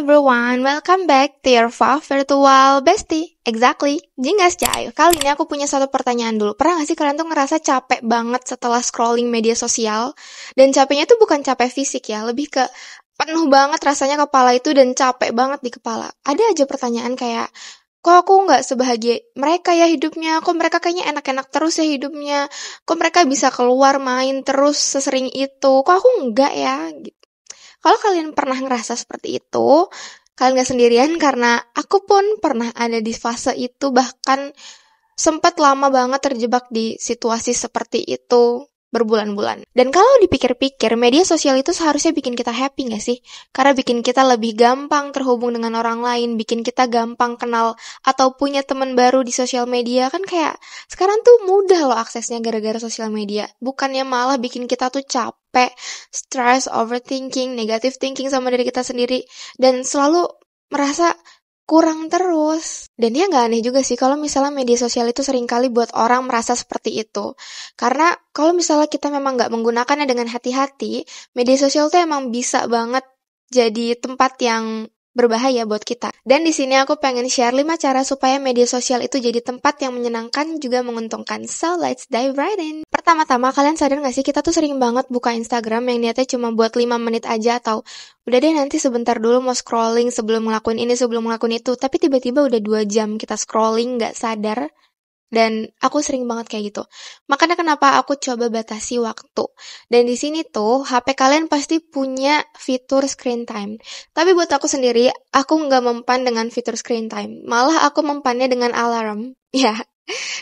everyone, welcome back to your Fave Virtual Bestie. Exactly, Jingas Jai. Kali ini aku punya satu pertanyaan dulu. Pernah gak sih kalian tuh ngerasa capek banget setelah scrolling media sosial? Dan capeknya tuh bukan capek fisik ya, lebih ke penuh banget rasanya kepala itu dan capek banget di kepala. Ada aja pertanyaan kayak, kok aku nggak sebahagia mereka ya hidupnya? Kok mereka kayaknya enak-enak terus ya hidupnya? Kok mereka bisa keluar main terus sesering itu? Kok aku enggak ya? Gitu. Kalau kalian pernah ngerasa seperti itu, kalian gak sendirian karena aku pun pernah ada di fase itu, bahkan sempat lama banget terjebak di situasi seperti itu berbulan-bulan. Dan kalau dipikir-pikir, media sosial itu seharusnya bikin kita happy gak sih? Karena bikin kita lebih gampang terhubung dengan orang lain, bikin kita gampang kenal atau punya teman baru di sosial media. Kan kayak sekarang tuh mudah loh aksesnya gara-gara sosial media. Bukannya malah bikin kita tuh capek, stress, overthinking, negative thinking sama diri kita sendiri, dan selalu merasa kurang terus. Dan ya gak aneh juga sih kalau misalnya media sosial itu seringkali buat orang merasa seperti itu. Karena kalau misalnya kita memang gak menggunakannya dengan hati-hati, media sosial tuh emang bisa banget jadi tempat yang berbahaya buat kita. Dan di sini aku pengen share 5 cara supaya media sosial itu jadi tempat yang menyenangkan juga menguntungkan. So let's dive right in. Pertama-tama, kalian sadar gak sih kita tuh sering banget buka Instagram yang niatnya cuma buat 5 menit aja, atau udah deh nanti sebentar dulu mau scrolling sebelum ngelakuin ini, sebelum ngelakuin itu, tapi tiba-tiba udah 2 jam kita scrolling gak sadar. Dan aku sering banget kayak gitu. Makanya kenapa aku coba batasi waktu. Dan di sini tuh HP kalian pasti punya fitur screen time. Tapi buat aku sendiri, aku nggak mempan dengan fitur screen time. Malah aku mempannya dengan alarm. Ya.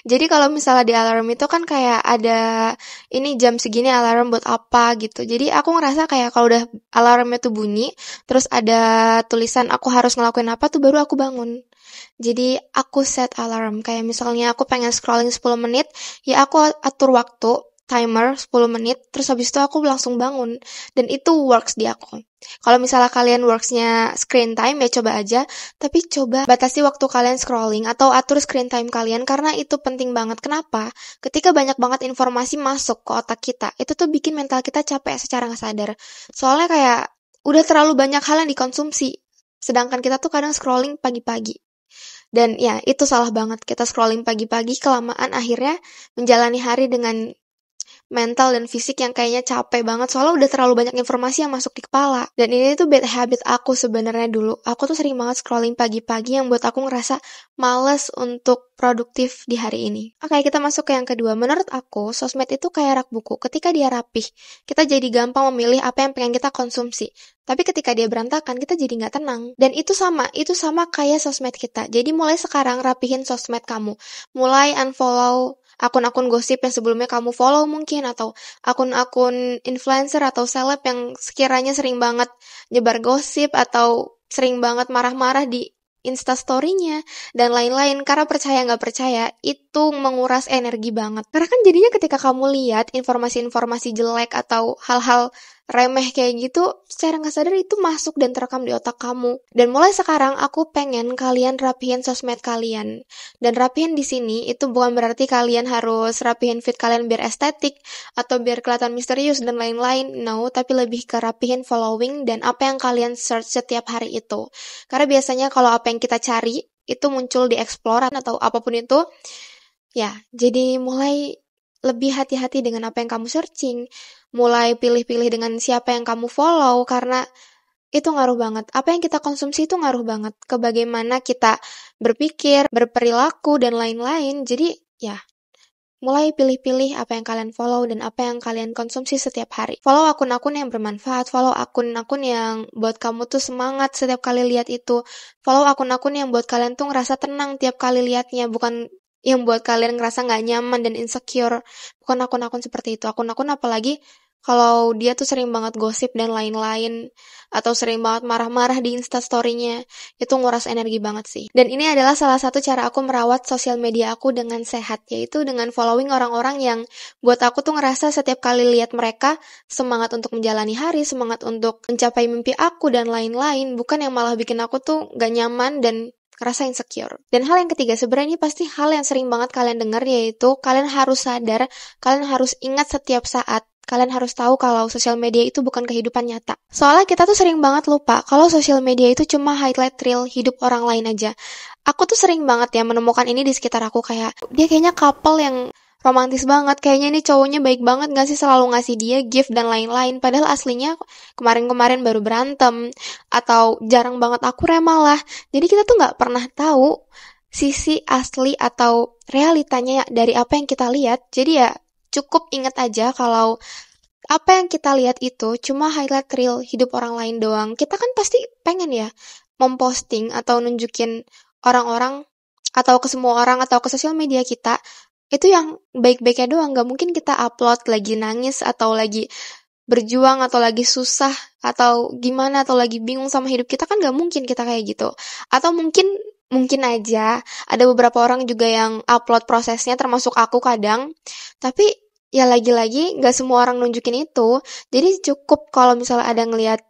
Jadi kalau misalnya di alarm itu kan kayak ada ini jam segini alarm buat apa gitu. Jadi aku ngerasa kayak kalau udah alarmnya tuh bunyi, terus ada tulisan aku harus ngelakuin apa tuh baru aku bangun. Jadi aku set alarm, kayak misalnya aku pengen scrolling 10 menit, ya aku atur waktu, timer 10 menit, terus habis itu aku langsung bangun. Dan itu works di aku. Kalau misalnya kalian worksnya screen time, ya coba aja, tapi coba batasi waktu kalian scrolling atau atur screen time kalian, karena itu penting banget. Kenapa? Ketika banyak banget informasi masuk ke otak kita, itu tuh bikin mental kita capek secara gak sadar. Soalnya kayak udah terlalu banyak hal yang dikonsumsi, sedangkan kita tuh kadang scrolling pagi-pagi. Dan ya, itu salah banget. Kita scrolling pagi-pagi, kelamaan akhirnya menjalani hari dengan mental dan fisik yang kayaknya capek banget. Soalnya udah terlalu banyak informasi yang masuk di kepala. Dan ini tuh bad habit aku sebenarnya dulu. Aku tuh sering banget scrolling pagi-pagi yang buat aku ngerasa males untuk produktif di hari ini. Oke, kita masuk ke yang kedua. Menurut aku, sosmed itu kayak rak buku. Ketika dia rapih, kita jadi gampang memilih apa yang pengen kita konsumsi. Tapi ketika dia berantakan, kita jadi nggak tenang. Dan itu sama kayak sosmed kita. Jadi mulai sekarang rapihin sosmed kamu. Mulai unfollow akun-akun gosip yang sebelumnya kamu follow mungkin, atau akun-akun influencer atau seleb yang sekiranya sering banget nyebar gosip atau sering banget marah-marah di Instastory-nya dan lain-lain. Karena percaya nggak percaya, itu menguras energi banget. Karena kan jadinya ketika kamu lihat informasi-informasi jelek atau hal-hal remeh kayak gitu, secara nggak sadar itu masuk dan terekam di otak kamu. Dan mulai sekarang aku pengen kalian rapihin sosmed kalian. Dan rapihin di sini itu bukan berarti kalian harus rapihin feed kalian biar estetik atau biar kelihatan misterius dan lain-lain. No, tapi lebih ke rapihin following dan apa yang kalian search setiap hari itu. Karena biasanya kalau apa yang kita cari itu muncul di explore atau apapun itu, ya, jadi mulai lebih hati-hati dengan apa yang kamu searching, mulai pilih-pilih dengan siapa yang kamu follow, karena itu ngaruh banget. Apa yang kita konsumsi itu ngaruh banget ke bagaimana kita berpikir, berperilaku, dan lain-lain. Jadi ya, mulai pilih-pilih apa yang kalian follow dan apa yang kalian konsumsi setiap hari. Follow akun-akun yang bermanfaat, follow akun-akun yang buat kamu tuh semangat setiap kali lihat itu. Follow akun-akun yang buat kalian tuh ngerasa tenang tiap kali lihatnya, bukan yang buat kalian ngerasa gak nyaman dan insecure. Bukan akun-akun seperti itu. Akun-akun apalagi kalau dia tuh sering banget gosip dan lain-lain, atau sering banget marah-marah di Instastory-nya, itu nguras energi banget sih. Dan ini adalah salah satu cara aku merawat sosial media aku dengan sehat, yaitu dengan following orang-orang yang buat aku tuh ngerasa setiap kali lihat mereka semangat untuk menjalani hari, semangat untuk mencapai mimpi aku dan lain-lain, bukan yang malah bikin aku tuh gak nyaman dan ngerasa insecure. Dan hal yang ketiga, sebenarnya ini pasti hal yang sering banget kalian dengar, yaitu kalian harus sadar, kalian harus ingat setiap saat kalian harus tahu kalau sosial media itu bukan kehidupan nyata. Soalnya kita tuh sering banget lupa kalau sosial media itu cuma highlight reel hidup orang lain aja. Aku tuh sering banget ya menemukan ini di sekitar aku, kayak dia kayaknya couple yang romantis banget, kayaknya ini cowoknya baik banget gak sih, selalu ngasih dia gift dan lain-lain, padahal aslinya kemarin-kemarin baru berantem, atau jarang banget akur malah. Jadi kita tuh gak pernah tahu sisi asli atau realitanya dari apa yang kita lihat. Jadi ya cukup ingat aja kalau apa yang kita lihat itu cuma highlight reel hidup orang lain doang. Kita kan pasti pengen ya memposting atau nunjukin orang-orang atau ke semua orang atau ke sosial media kita itu yang baik-baiknya doang. Gak mungkin kita upload lagi nangis atau lagi berjuang atau lagi susah atau gimana atau lagi bingung sama hidup kita, kan gak mungkin kita kayak gitu. Atau mungkin aja ada beberapa orang juga yang upload prosesnya, termasuk aku kadang, tapi ya lagi-lagi gak semua orang nunjukin itu. Jadi cukup kalau misalnya ada ngelihat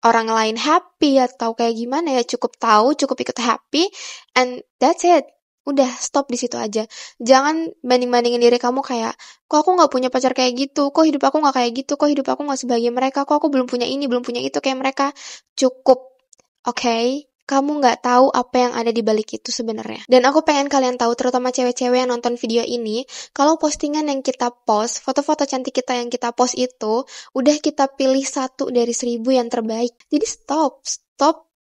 orang lain happy atau kayak gimana ya, cukup tahu, cukup ikut happy, and that's it. Udah, stop di situ aja. Jangan banding-bandingin diri kamu kayak, kok aku gak punya pacar kayak gitu, kok hidup aku gak kayak gitu, kok hidup aku gak sebahagia mereka, kok aku belum punya ini, belum punya itu kayak mereka. Cukup, oke? Kamu gak tahu apa yang ada di balik itu sebenarnya. Dan aku pengen kalian tahu, terutama cewek-cewek yang nonton video ini, kalau postingan yang kita post, foto-foto cantik kita yang kita post itu, udah kita pilih 1 dari 1000 yang terbaik. Jadi stop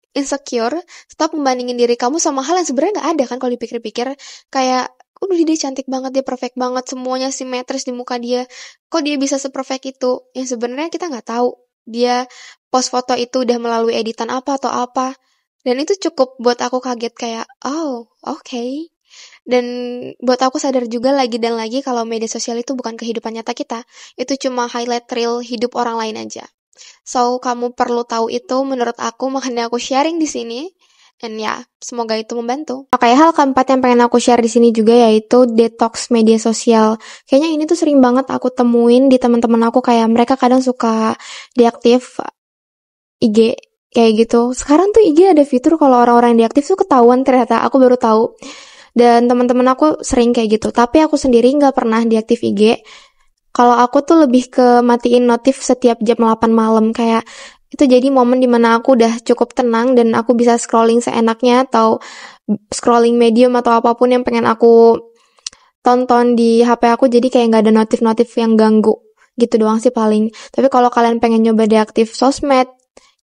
insecure, stop membandingin diri kamu sama hal yang sebenarnya gak ada kan kalau dipikir-pikir. Kayak, dia cantik banget, dia perfect banget, semuanya simetris di muka dia, kok dia bisa seperfect itu? Yang sebenarnya kita gak tahu dia post foto itu udah melalui editan apa atau apa. Dan itu cukup buat aku kaget kayak, oh, oke. Dan buat aku sadar juga lagi dan lagi kalau media sosial itu bukan kehidupan nyata kita. Itu cuma highlight reel hidup orang lain aja. So, kamu perlu tahu itu menurut aku, makanya aku sharing di sini. Dan ya, semoga itu membantu. Oke, hal keempat yang pengen aku share di sini juga yaitu detox media sosial. Kayaknya ini tuh sering banget aku temuin di teman-teman aku, kayak mereka kadang suka deaktif IG kayak gitu. Sekarang tuh IG ada fitur kalau orang-orang yang deaktif tuh ketahuan, ternyata aku baru tahu. Dan teman-teman aku sering kayak gitu. Tapi aku sendiri nggak pernah deaktif IG. Kalau aku tuh lebih ke matiin notif setiap jam 8 malam, kayak itu jadi momen dimana aku udah cukup tenang dan aku bisa scrolling seenaknya atau scrolling medium atau apapun yang pengen aku tonton di HP aku, jadi kayak nggak ada notif-notif yang ganggu gitu doang sih paling. Tapi kalau kalian pengen nyoba deaktif sosmed,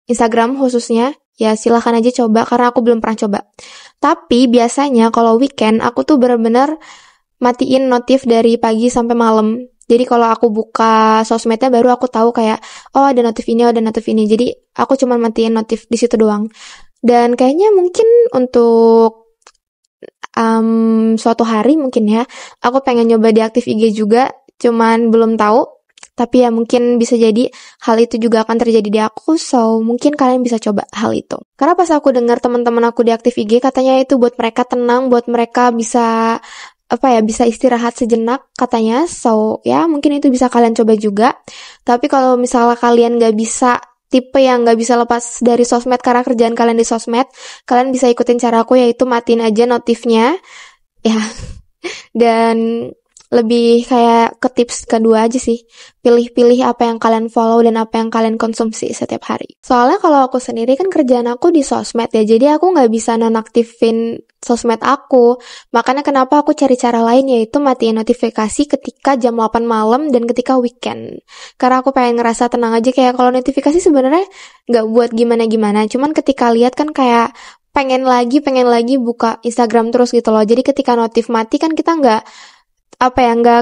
Instagram khususnya, ya silahkan aja coba karena aku belum pernah coba. Tapi biasanya kalau weekend aku tuh bener-bener matiin notif dari pagi sampai malam. Jadi kalau aku buka sosmednya baru aku tahu kayak, oh ada notif ini, ada notif ini. Jadi aku cuma matiin notif di situ doang. Dan kayaknya mungkin untuk suatu hari mungkin ya, aku pengen nyoba deaktif IG juga, cuman belum tahu. Tapi ya mungkin bisa jadi hal itu juga akan terjadi di aku, so mungkin kalian bisa coba hal itu. Karena pas aku dengar teman-teman aku deaktif IG, katanya itu buat mereka tenang, buat mereka bisa bisa istirahat sejenak katanya. So ya mungkin itu bisa kalian coba juga. Tapi kalau misalnya kalian gak bisa, tipe yang gak bisa lepas dari sosmed karena kerjaan kalian di sosmed, kalian bisa ikutin caraku, yaitu matiin aja notifnya ya. Dan lebih kayak ke tips kedua aja sih, pilih-pilih apa yang kalian follow dan apa yang kalian konsumsi setiap hari. Soalnya kalau aku sendiri kan kerjaan aku di sosmed ya, jadi aku gak bisa nonaktifin sosmed aku. Makanya kenapa aku cari cara lain, yaitu matiin notifikasi ketika jam 8 malam dan ketika weekend. Karena aku pengen ngerasa tenang aja, kayak kalau notifikasi sebenarnya gak buat gimana-gimana, cuman ketika lihat kan kayak pengen lagi buka Instagram terus gitu loh. Jadi ketika notif mati kan kita nggak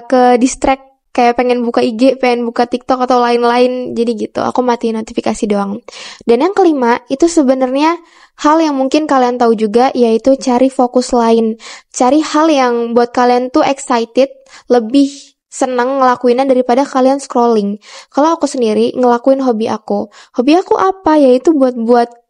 ke distract, kayak pengen buka IG, pengen buka TikTok atau lain-lain. Jadi gitu, aku matiin notifikasi doang. Dan yang kelima, itu sebenarnya hal yang mungkin kalian tahu juga, yaitu cari fokus lain. Cari hal yang buat kalian tuh excited, lebih senang ngelakuinnya daripada kalian scrolling. Kalau aku sendiri ngelakuin hobi aku. Hobi aku apa? Yaitu buat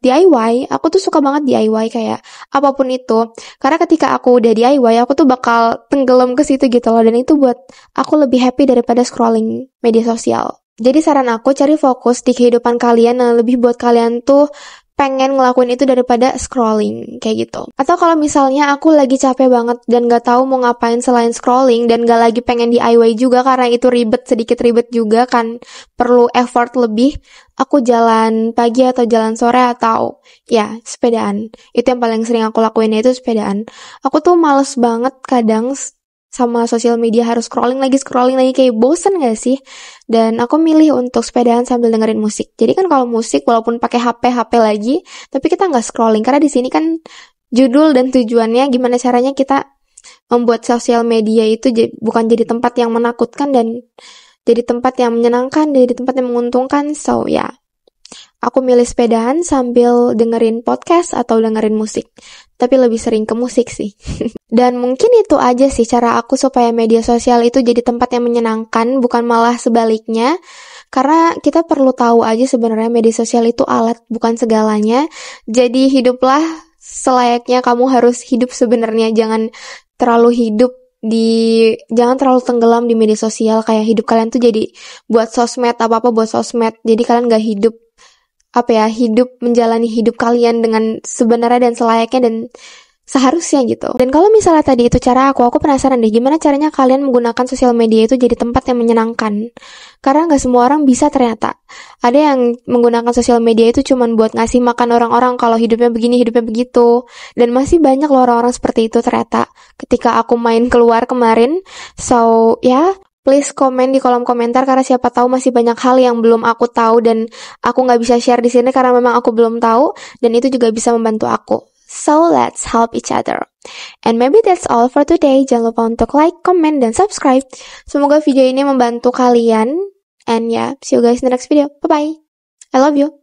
DIY. Aku tuh suka banget DIY, kayak apapun itu. Karena ketika aku udah DIY, aku tuh bakal tenggelam ke situ gitu loh. Dan itu buat aku lebih happy daripada scrolling media sosial. Jadi saran aku, cari fokus di kehidupan kalian yang lebih buat kalian tuh pengen ngelakuin itu daripada scrolling kayak gitu. Atau kalau misalnya aku lagi capek banget dan gak tahu mau ngapain selain scrolling dan gak lagi pengen DIY juga karena itu sedikit ribet juga kan, perlu effort lebih, aku jalan pagi atau jalan sore atau ya sepedaan. Itu yang paling sering aku lakuin, yaitu sepedaan. Aku tuh males banget kadang sama sosial media, harus scrolling lagi kayak bosen gak sih? Dan aku milih untuk sepedaan sambil dengerin musik. Jadi kan kalau musik walaupun pakai HP lagi, tapi kita nggak scrolling karena di sini kan judul dan tujuannya gimana caranya kita membuat sosial media itu bukan jadi tempat yang menakutkan dan jadi tempat yang menyenangkan, jadi tempat yang menguntungkan. So ya, aku milih sepedaan sambil dengerin podcast atau dengerin musik. Tapi lebih sering ke musik sih. Dan mungkin itu aja sih cara aku supaya media sosial itu jadi tempat yang menyenangkan, bukan malah sebaliknya. Karena kita perlu tahu aja sebenarnya media sosial itu alat, bukan segalanya. Jadi hiduplah selayaknya kamu harus hidup sebenarnya. Jangan terlalu tenggelam di media sosial. Kayak hidup kalian tuh jadi buat sosmed, apa-apa buat sosmed. Jadi kalian gak hidup menjalani hidup kalian dengan sebenarnya dan selayaknya dan seharusnya gitu. Dan kalau misalnya tadi itu cara aku penasaran deh gimana caranya kalian menggunakan sosial media itu jadi tempat yang menyenangkan. Karena gak semua orang bisa ternyata. Ada yang menggunakan sosial media itu cuman buat ngasih makan orang-orang kalau hidupnya begini, hidupnya begitu. Dan masih banyak loh orang-orang seperti itu ternyata. Ketika aku main keluar kemarin. So, ya, please komen di kolom komentar karena siapa tahu masih banyak hal yang belum aku tahu dan aku nggak bisa share di sini karena memang aku belum tahu dan itu juga bisa membantu aku. So let's help each other. And maybe that's all for today. Jangan lupa untuk like, comment, dan subscribe. Semoga video ini membantu kalian. And yeah, see you guys in the next video. Bye bye. I love you.